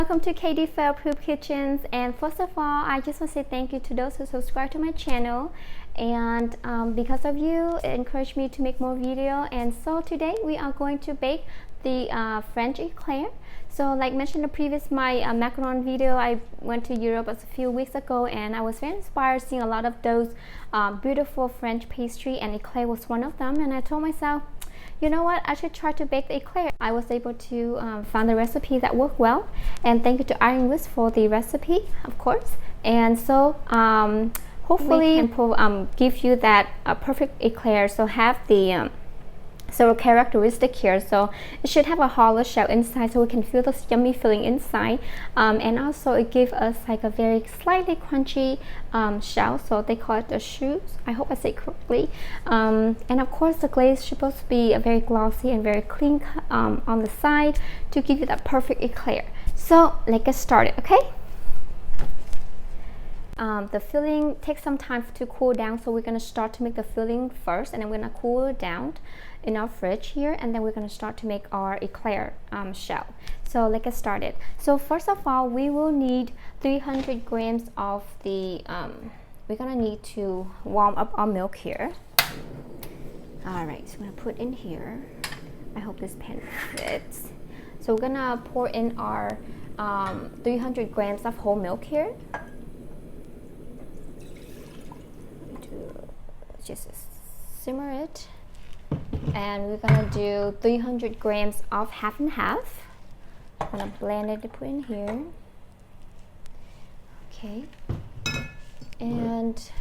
Welcome to KD Fail Proof Kitchens, and first of all I just want to say thank you to those who subscribe to my channel, and because of you it encouraged me to make more video. And so today we are going to bake the French eclair. So like mentioned in the previous my macaron video, I went to Europe a few weeks ago and I was very inspired seeing a lot of those beautiful French pastry, and eclair was one of them. And I told myself, you know what, I should try to bake the eclair. I was able to find a recipe that worked well, and thank you to Iron Whisk for the recipe, of course. And so hopefully we can give you that perfect eclair. So have the several characteristic here. So it should have a hollow shell inside so we can feel this yummy filling inside, and also it gives us like a very slightly crunchy shell, so they call it the choux. I hope I say it correctly. And of course the glaze is supposed to be very glossy and very clean on the side to give you that perfect eclair. So let's get started, okay? The filling takes some time to cool down, so we're going to start to make the filling first, and then we're going to cool it down in our fridge here, and then we're going to start to make our eclair shell. So let's get started. So first of all, we will need 300 grams of the we're going to need to warm up our milk here. All right, so I'm going to put in here. I hope this pan fits. So we're going to pour in our 300 grams of whole milk here. Just simmer it, and we're gonna do 300 grams of half and half. I'm gonna blend it to put in here. Okay, and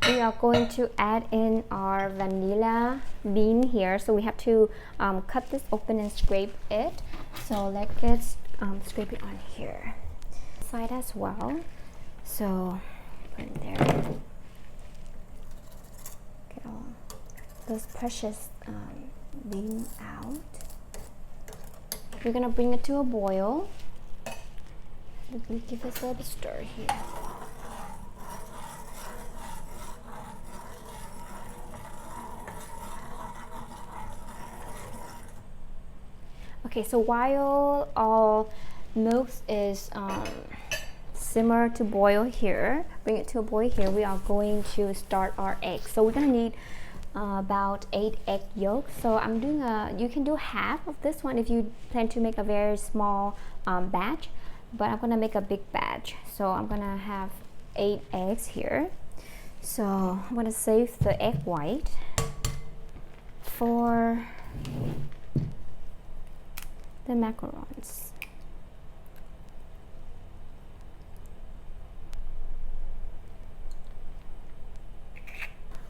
we are going to add in our vanilla bean here. So we have to cut this open and scrape it. So let's get scrape it on here side as well. So put it there. Those precious bean out. We're gonna bring it to a boil. Let me give this a little stir here. Okay, so while our milk is simmer to boil here, bring it to a boil here, we are going to start our eggs. So we're gonna need about 8 egg yolks. So I'm doing you can do half of this one if you plan to make a very small batch, but I'm gonna make a big batch, so I'm gonna have 8 eggs here. So I'm gonna save the egg white for the macarons.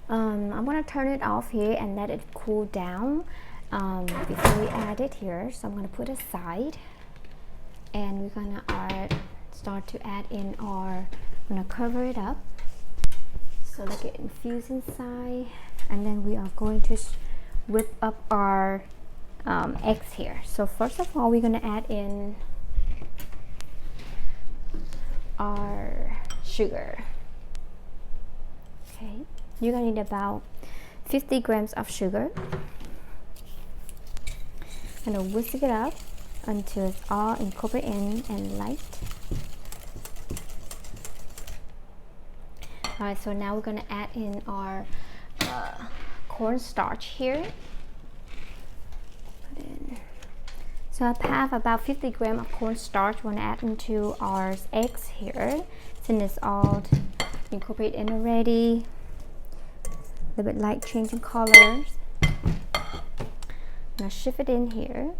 I'm going to turn it off here and let it cool down before we add it here. So I'm going to put it aside, and we're going to start to add in our, I'm going to cover it up so let it infuse inside, and then we are going to whip up our eggs here. So first of all, we're going to add in our sugar. Okay. You're gonna need about 50 grams of sugar. And whisk it up until it's all incorporated in and light. Alright, so now we're gonna add in our cornstarch here. Put in. So I have about 50 grams of cornstarch. We're gonna add into our eggs here, since it's all incorporated in already. A little bit light change in colors. I'm gonna shift it in here.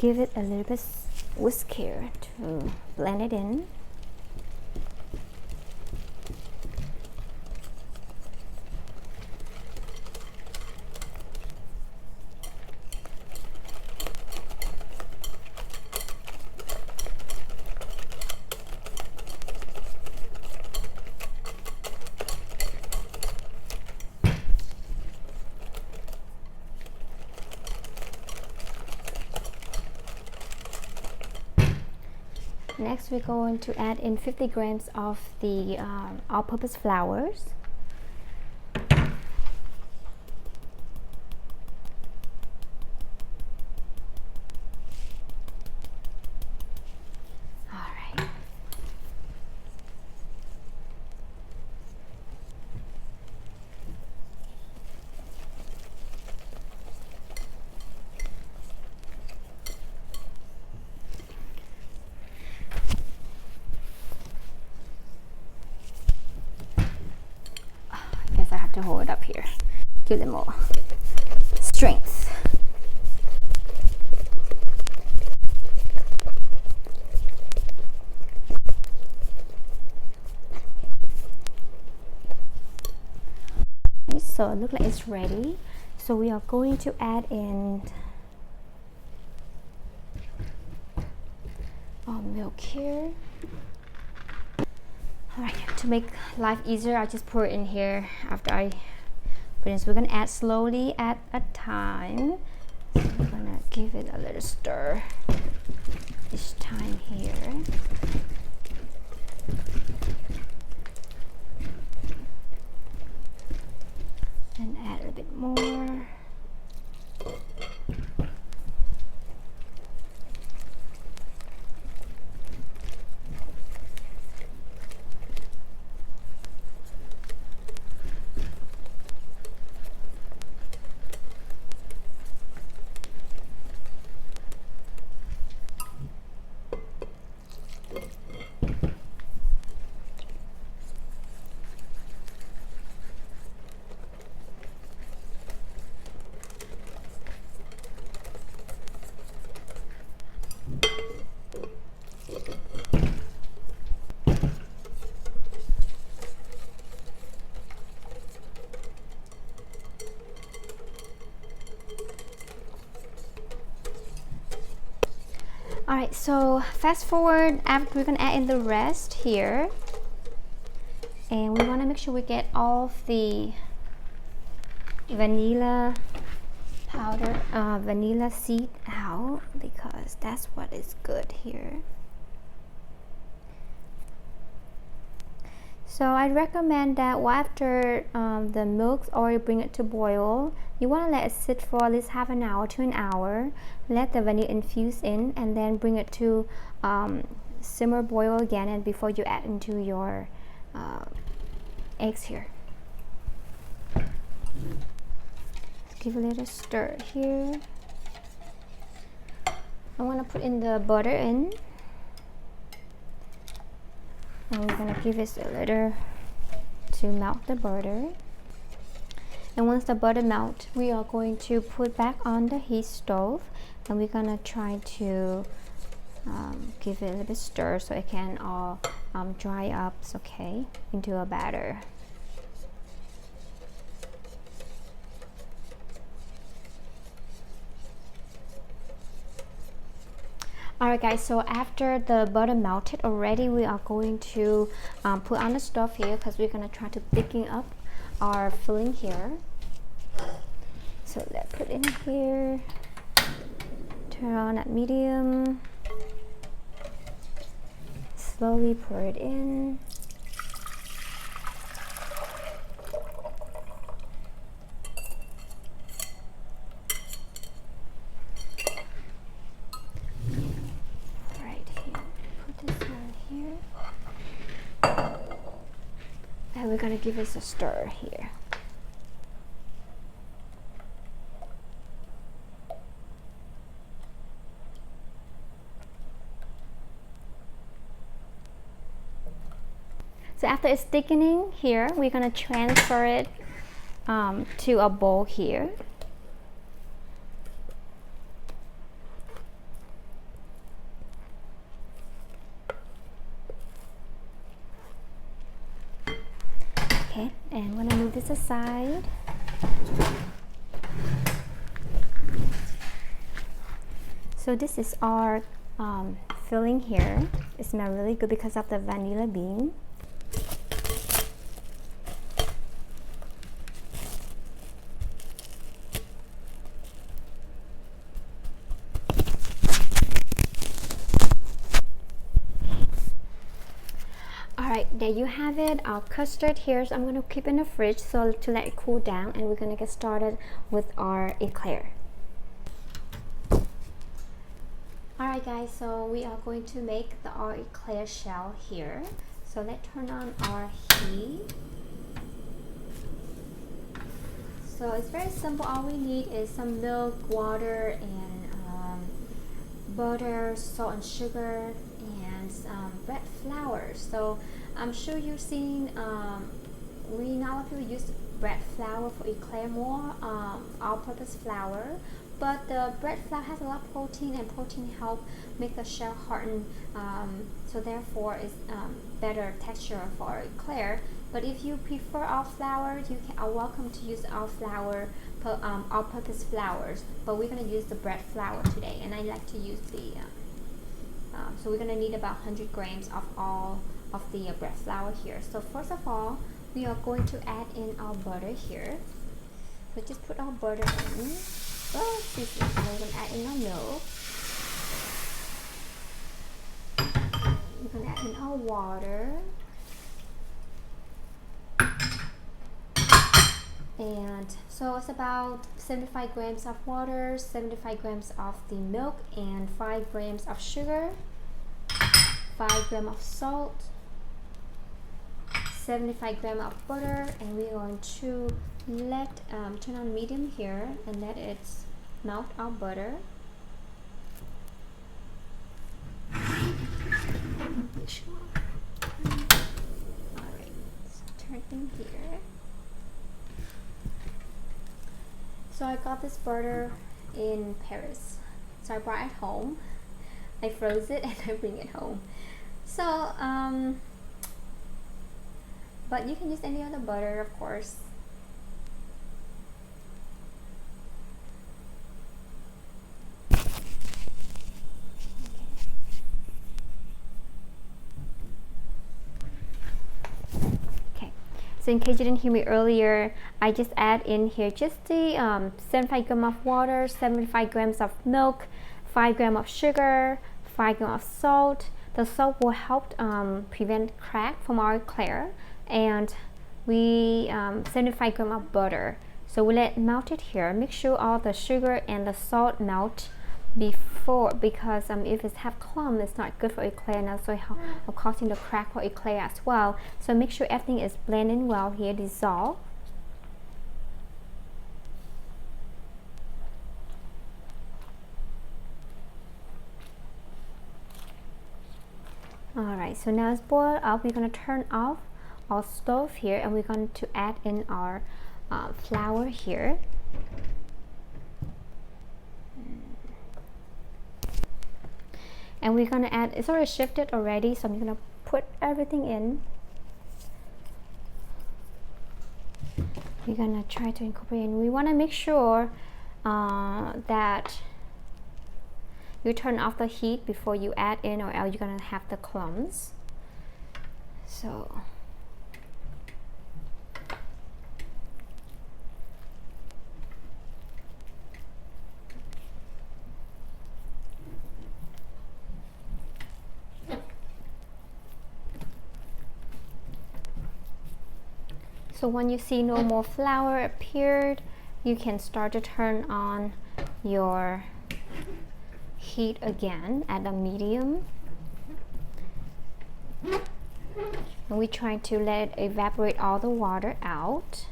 Give it a little bit whisk here to blend it in. Next, we're going to add in 50 grams of the all-purpose flours. I have to hold it up here, give them more strength. Okay, so it looks like it's ready. So we are going to add in our milk here. Alright, to make life easier, I just pour it in here after I put it. So we're gonna add slowly at a time. So we're gonna give it a little stir each time here. And add a little bit more. Alright, so fast forward, after we're gonna add in the rest here, and we want to make sure we get all of the vanilla powder, vanilla seed out, because that's what is good here. So I recommend that after the milk already bring it to boil, you want to let it sit for at least half an hour to an hour. Let the vanilla infuse in, and then bring it to simmer boil again, and before you add into your eggs here. Give a little stir here. I want to put in the butter in. And we're going to give it a little to melt the butter. And once the butter melts, we are going to put back on the heat stove, and we're going to try to give it a little bit stir so it can all dry up, okay, into a batter. Alright guys, so after the butter melted already, we are going to put on the stove here, because we're going to try to thicken up our filling here. So let's put in here, turn on at medium, slowly pour it in. And we're going to give this a stir here. So after it's thickening here, we're going to transfer it to a bowl here. Okay, and I'm going to move this aside. So this is our filling here. It smells really good because of the vanilla bean. there you have it, our custard here. So I'm going to keep in the fridge so to let it cool down, and we're going to get started with our eclair. Alright guys, so we are going to make our eclair shell here. So let's turn on our heat. So it's very simple. All we need is some milk, water, and butter, salt and sugar, and some bread flour. So I'm sure you've seen, we know people use bread flour for eclair more, all-purpose flour. But the bread flour has a lot of protein, and protein help make the shell harden, so therefore it's better texture for eclair. But if you prefer all flour, you are welcome to use all flour, all-purpose flours. But we're going to use the bread flour today, and I like to use the. So we're going to need about 100 grams of all of the bread flour here. So first of all, we are going to add in our butter here. So just put our butter in. Oh, excuse me. And we're going to add in our milk. We're going to add in our water. And so it's about 75 grams of water, 75 grams of the milk, and 5 grams of sugar, 5 grams of salt, 75 grams of butter, and we're going to let turn on medium here and let it melt our butter. Alright, so turn in here. So I got this butter in Paris. So I brought it home. I froze it and I bring it home. So, but you can use any other butter, of course. So in case you didn't hear me earlier, I just add in here just the 75 grams of water, 75 grams of milk, 5 grams of sugar, 5 grams of salt. The salt will help prevent crack from our eclair, and we 75 grams of butter. So we let it melt it here. Make sure all the sugar and the salt melt before, because if it have clump, it's not good for eclair, and also causing the crack for eclair as well. So make sure everything is blending well here, dissolve. Alright, so now it's boiled up. We're going to turn off our stove here, and we're going to add in our flour here. And we're going to add, it's already shifted already, so I'm going to put everything in. We're going to try to incorporate in. We want to make sure that you turn off the heat before you add in, or else you're going to have the clumps. So when you see no more flour appeared, you can start to turn on your heat again at a medium. And we try to let it evaporate all the water out.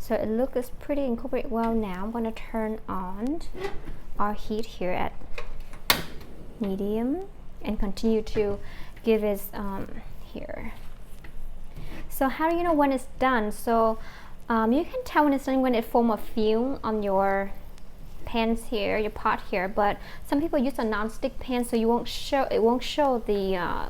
So it looks pretty incorporated well now. I'm going to turn on our heat here at medium and continue to give it here. So how do you know when it's done? So you can tell when it's done when it forms a film on your pans here, your pot here. But some people use a non-stick pan, so it won't show the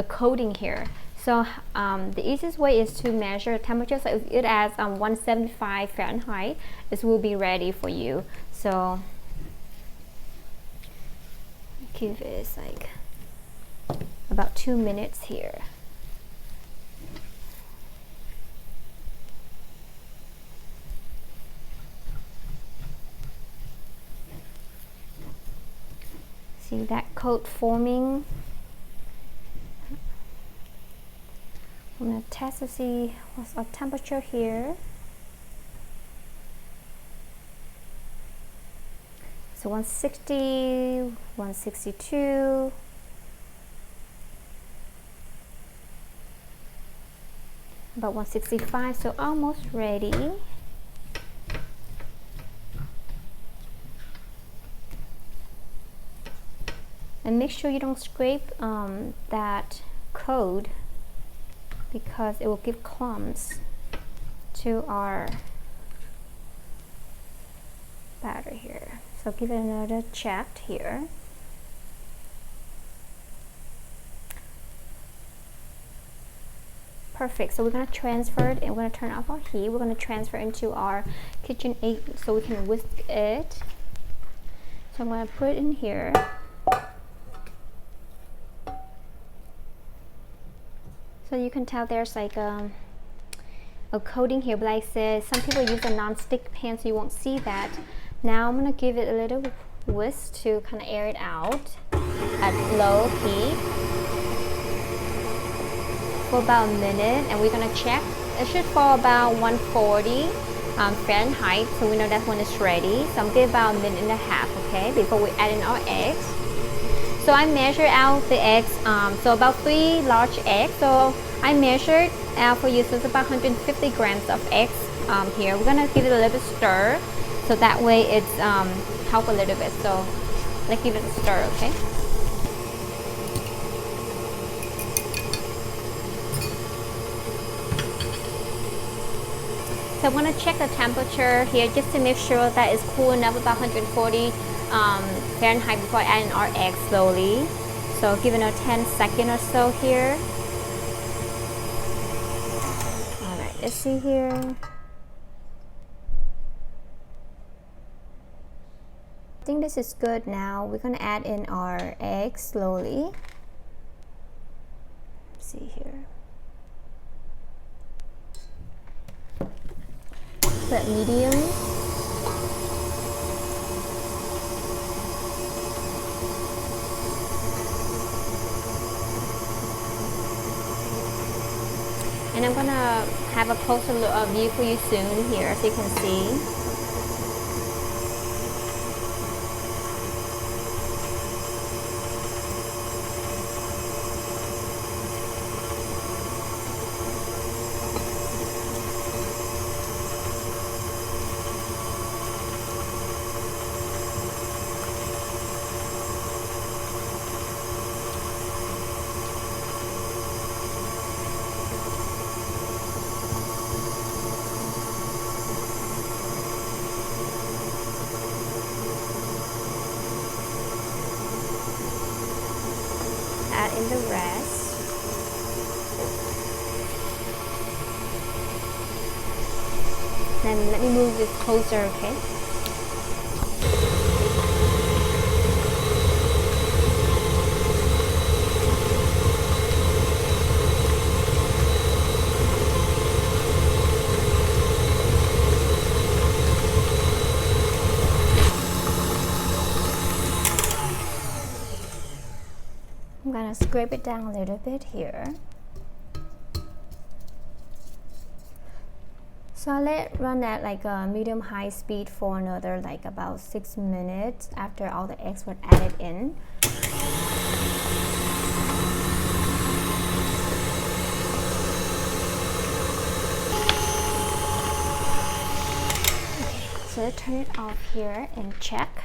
coating here. So the easiest way is to measure temperature. So if it has 175 Fahrenheit, this will be ready for you. So give this like about 2 minutes here. See that coat forming? I'm gonna test to see what's our temperature here. So 160, 162. About 165, so almost ready. And make sure you don't scrape that coat, because it will give clumps to our batter here. So give it another check here. Perfect. So we're going to transfer it, and we're going to turn off our heat. We're going to transfer into our KitchenAid so we can whisk it. So I'm going to put it in here. So you can tell there's like a coating here, but like I said, some people use a non-stick pan, so you won't see that. Now I'm going to give it a little whisk to kind of air it out at low heat for about a minute, and we're going to check. It should fall about 140 Fahrenheit, so we know that when it's ready. So I'm going to give about a minute and a half, okay, before we add in our eggs. So I measured out the eggs, so about 3 large eggs. So I measured out for you, so it's about 150 grams of eggs here. We're gonna give it a little bit stir, so that way it's help a little bit. So let's give it a stir, okay? So I'm gonna check the temperature here just to make sure that it's cool enough, about 140 Fahrenheit, before adding our eggs slowly. So give it a 10 seconds or so here. Alright, let's see here. I think this is good now. We're gonna add in our eggs slowly. Let's see here. Put medium. And I'm gonna have a closer view for you soon here, so you can see. Add in the rest. Then let me move this closer, okay? I'm gonna scrape it down a little bit here. So I'll let it run at like a medium-high speed for another like about 6 minutes after all the eggs were added in. Okay, so let's turn it off here and check.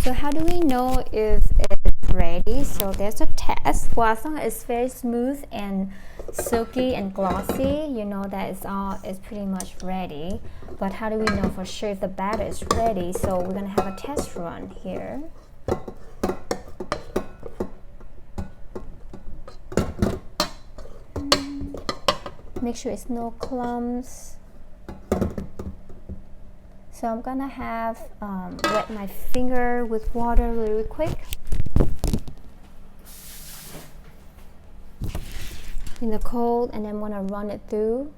So how do we know if it's ready? So there's a test. Well, as long as it's very smooth and silky and glossy, you know that it's pretty much ready. But how do we know for sure if the batter is ready? So we're gonna have a test run here. Make sure it's no clumps. So I'm gonna have wet my finger with water really quick. In the cold, and then I'm gonna run it through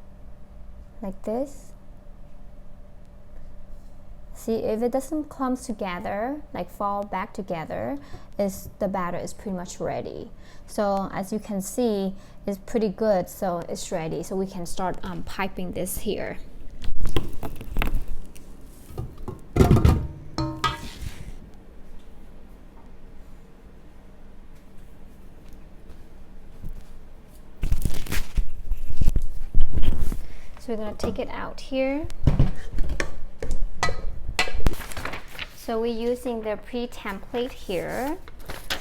like this. See, if it doesn't clump together, like fall back together, the batter is pretty much ready. So as you can see, it's pretty good, so it's ready. So we can start piping this here. So we're gonna take it out here. So we're using the pre-template here.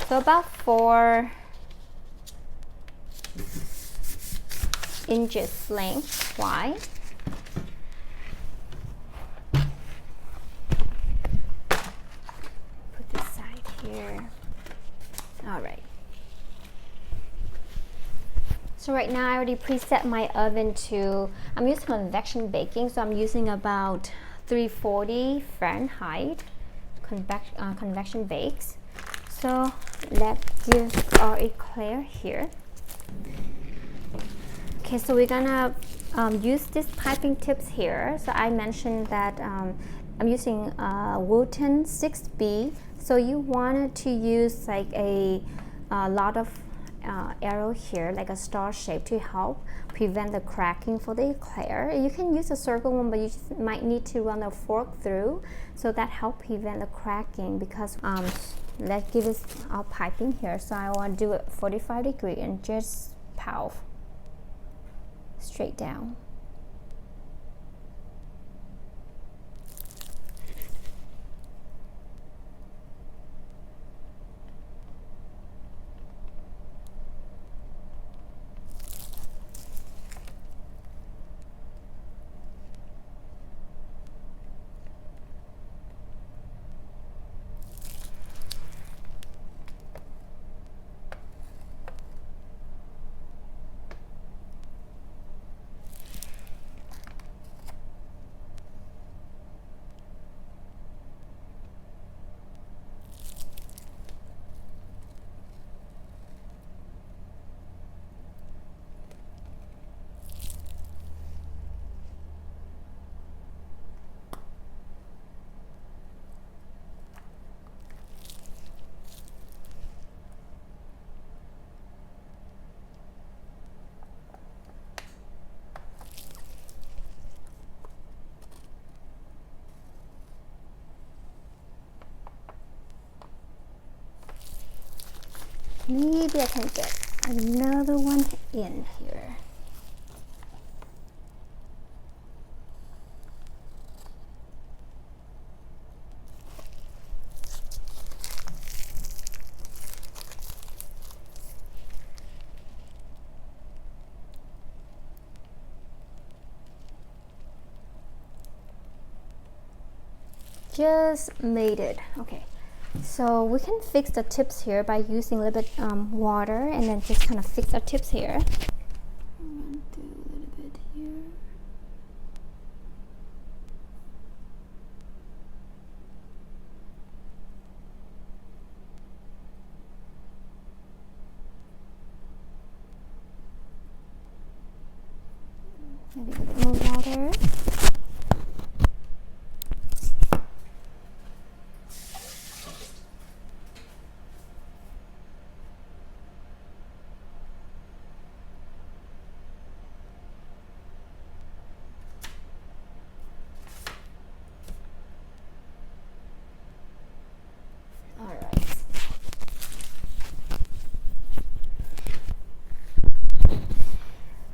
So about 4 inches length wide. Put this side here. All right. So right now I already preset my oven to, I'm using convection baking, so I'm using about 340 Fahrenheit convection bakes. So let's give our eclair here. Okay, so we're gonna use these piping tips here. So I mentioned that I'm using Wooten 6B. So you wanted to use like a lot of arrow here, like a star shape, to help prevent the cracking for the eclair. You can use a circle one, but you just might need to run a fork through, so that help prevent the cracking. Because let's give us our piping here. So I want to do it 45 degree and just pow straight down. Maybe I can get another one in here. Just made it. Okay. So we can fix the tips here by using a little bit water, and then just kind of fix our tips here. Run through a little bit here. Maybe a little bit more water.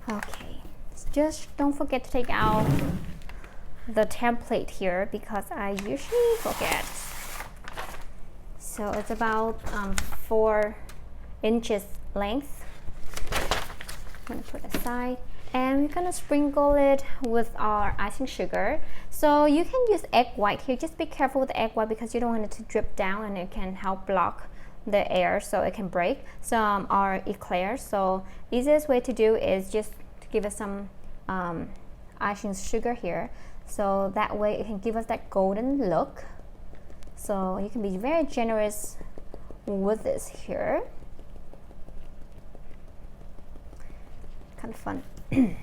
Okay, just don't forget to take out the template here, because I usually forget. So it's about 4 inches length. I'm gonna put aside, and we're gonna sprinkle it with our icing sugar. So you can use egg white here. Just be careful with the egg white, because you don't want it to drip down, and it can help block the air, so it can break some our eclairs. So easiest way to do is just to give us some icing sugar here, so that way it can give us that golden look. So you can be very generous with this here. Kind of fun. Okay,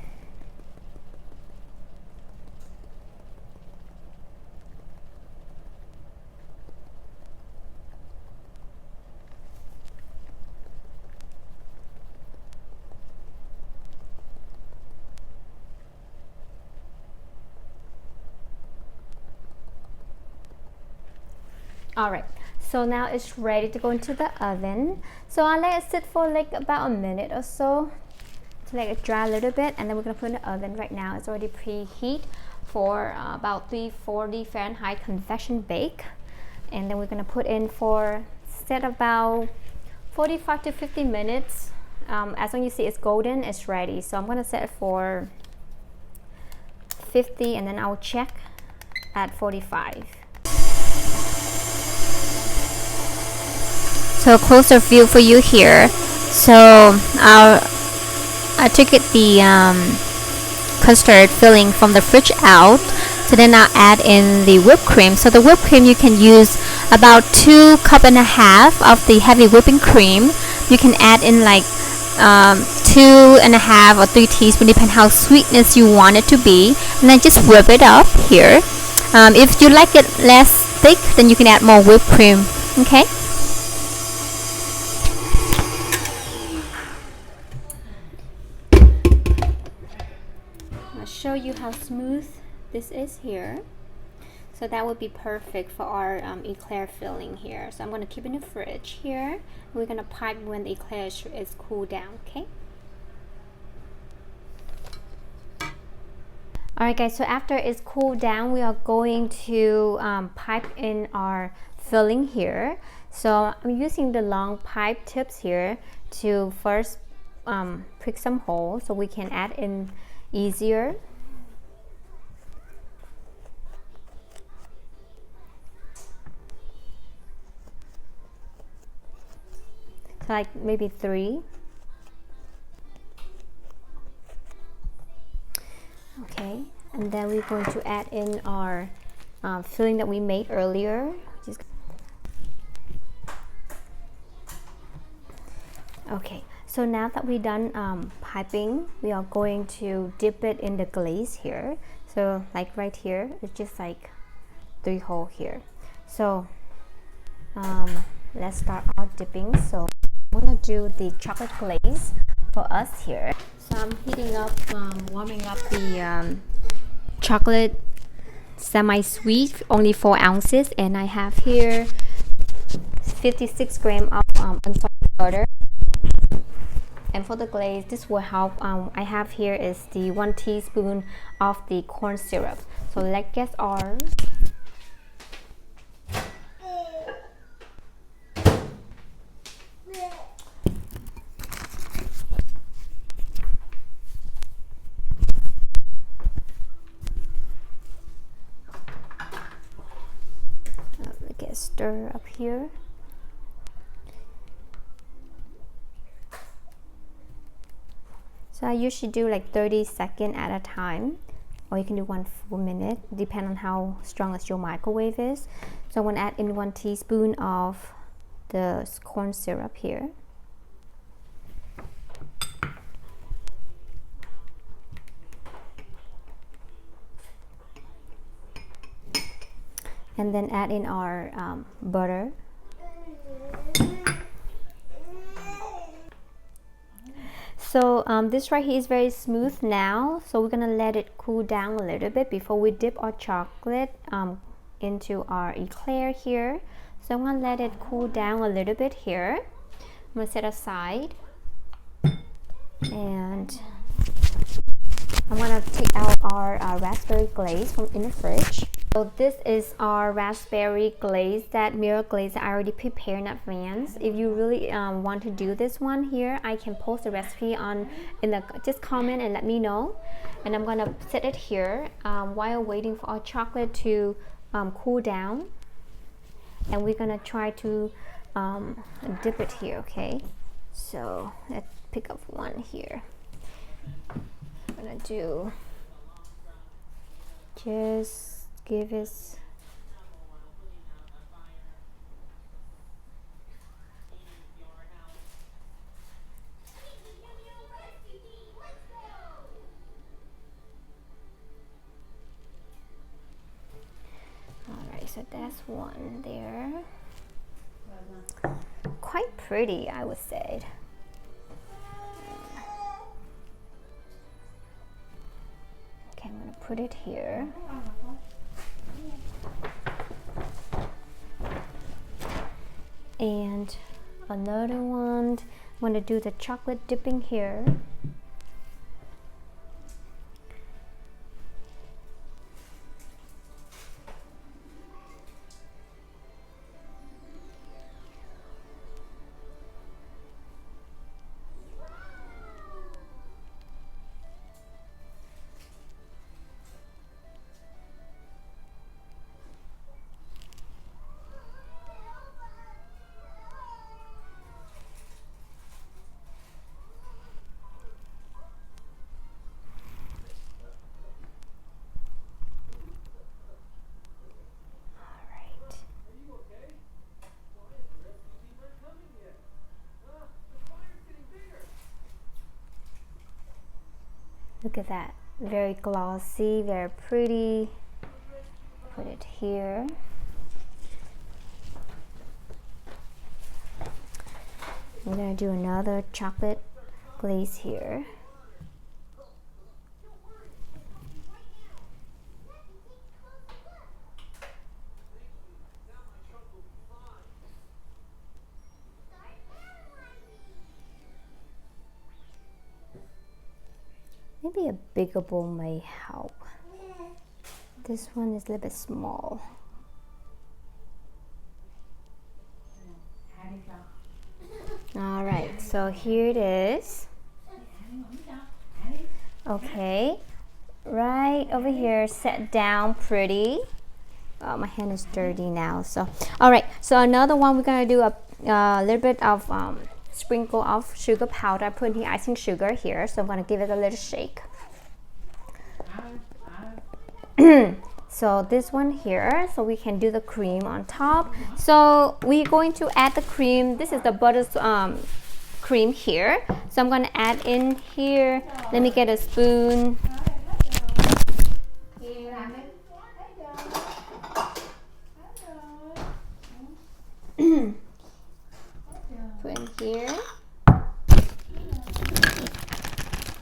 Alright, so now it's ready to go into the oven. So I let it sit for like about a minute or so to let it dry a little bit, and then we're gonna put it in the oven. Right now it's already preheat for about 340 Fahrenheit convection bake, and then we're gonna put in for set about 45 to 50 minutes. As long as you see it's golden, it's ready. So I'm gonna set it for 50, and then I'll check at 45. So closer view for you here. So I took the custard filling from the fridge out. So then I'll add in the whipped cream. So the whipped cream, you can use about 2.5 cups of the heavy whipping cream. You can add in like 2.5 or 3 teaspoons, depending how sweetness you want it to be, and then just whip it up here. If you like it less thick, then you can add more whipped cream. Okay. I'll show you how smooth this is here. So that would be perfect for our eclair filling here. So I'm going to keep it in the fridge here. We're going to pipe when the eclair is cooled down, okay? Alright guys, so after it's cooled down, we are going to pipe in our filling here. So I'm using the long pipe tips here to first prick some holes so we can add in easier. So like maybe 3. Okay, and then we're going to add in our filling that we made earlier. Okay, so now that we're done piping, we are going to dip it in the glaze here. So like right here, it's just like 3 holes here. So let's start our dipping. So I'm gonna do the chocolate glaze for us here. So I'm heating up, warming up the chocolate semi-sweet, only 4 ounces, and I have here 56 grams of unsalted butter. And for the glaze, this will help. I have here is the 1 teaspoon of the corn syrup. So let's get our stir up here. So I usually do like 30 seconds at a time, or you can do 1 full minute, depending on how strong as your microwave is. So I'm going to add in 1 teaspoon of the corn syrup here. And then add in our butter. So this right here is very smooth now, so we're gonna let it cool down a little bit before we dip our chocolate into our eclair here. So I'm gonna let it cool down a little bit here. I'm gonna set aside, and I'm gonna take out our raspberry glaze from in the fridge. So this is our raspberry glaze, that mirror glaze that I already prepared in advance. If you really want to do this one here, I can post the recipe on in the just comment and let me know. And I'm gonna set it here while waiting for our chocolate to cool down. And we're gonna try to dip it here. Okay, so let's pick up one here. I'm gonna do just give it alright, so that's one there. Quite pretty, I would say. Okay, I'm gonna put it here. and another one. I'm going to do the chocolate dipping here. Look at that, very glossy, very pretty. Put it here. I'm gonna do another chocolate glaze here. Maybe a bigger bowl may help. This one is a little bit small. All right, so here it is. Okay, right over here, set down pretty. Oh, my hand is dirty now. So, all right. So another one, we're gonna do a little bit of sprinkle of sugar powder. I put the icing sugar here, so I'm gonna give it a little shake. So this one here, so we can do the cream on top. So we're going to add the cream. This is the butter cream here. So I'm gonna add in here. Let me get a spoon. Put in here.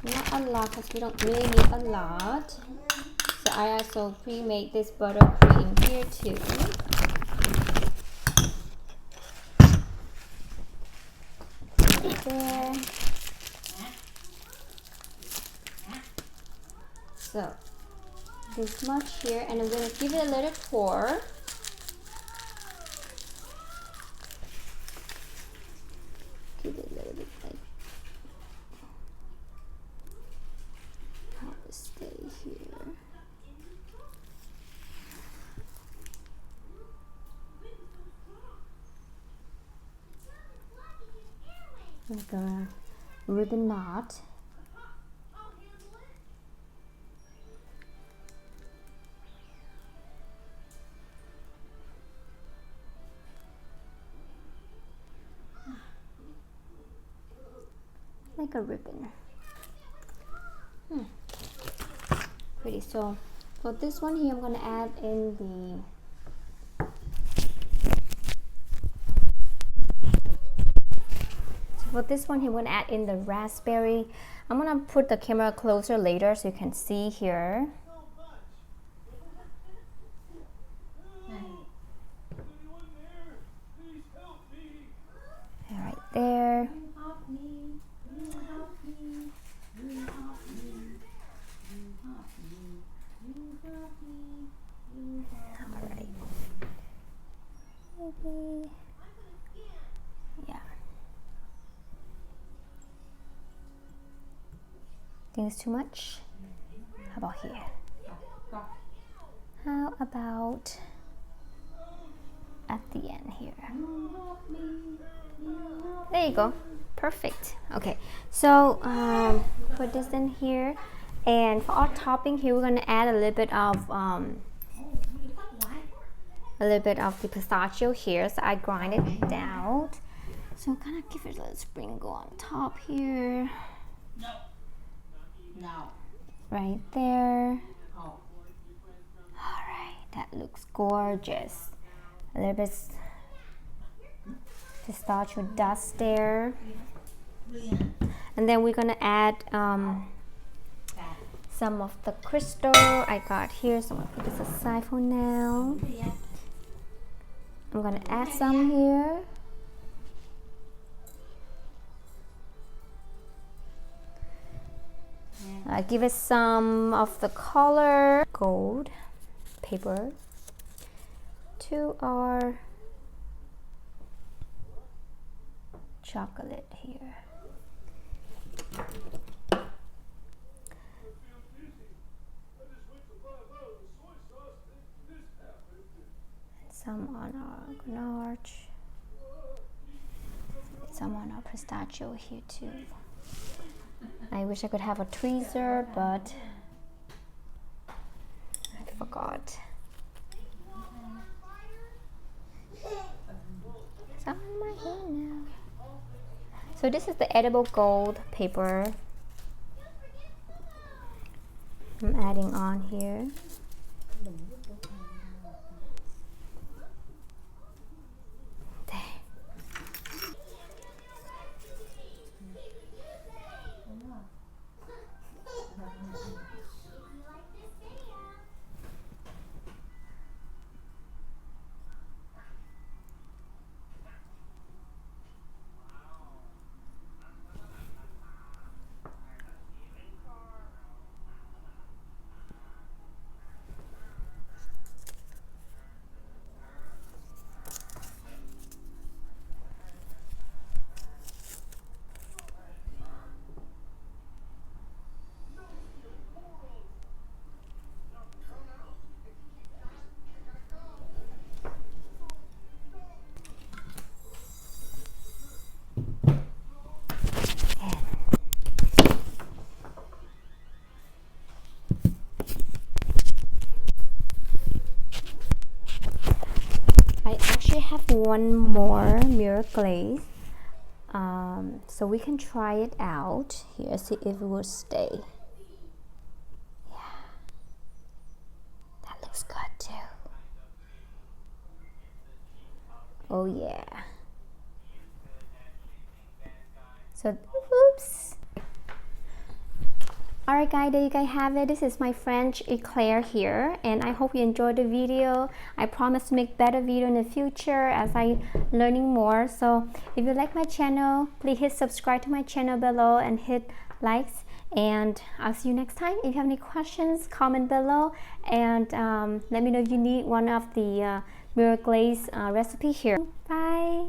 Not a lot because we don't really need a lot. So I also pre-made this butter cream here too. There. So this much here, and I'm going to give it a little pour. Give it a little bit like how to stay here. Like a ribbon knot. Like a ribbon. Pretty. So for this one here, I'm going to add in the for this one here, I'm going to add in the raspberry. I'm going to put the camera closer later so you can see here. Right there. Alright. Maybe. Yeah. Think it's too much? How about here? How about at the end here? There you go. Perfect. Okay, so put this in here, and for our topping here, we're gonna add a little bit of the pistachio here. So I grind it down. So I'm gonna give it a little sprinkle on top here. No. Right there. Oh. All right, that looks gorgeous. A little bit pistachio dust there. And then we're gonna add some of the crystal I got here. So I'm gonna put this aside for now. I'm gonna add some here. give it some of the color gold paper to our chocolate here. Some on our ganache, some on our pistachio here too. I wish I could have a tweezer, but I forgot. It's on my hand now. So this is the edible gold paper I'm adding on here. Have one more mirror glaze, so we can try it out here, see if it will stay. Yeah, that looks good too. Oh yeah. So oops. Alright guys, there you guys have it. This is my French eclair here, and I hope you enjoyed the video. I promise to make better video in the future as I learning more. So if you like my channel, please hit subscribe to my channel below and hit likes, and I'll see you next time. If you have any questions, comment below, and let me know if you need one of the mirror glaze recipe here. Bye.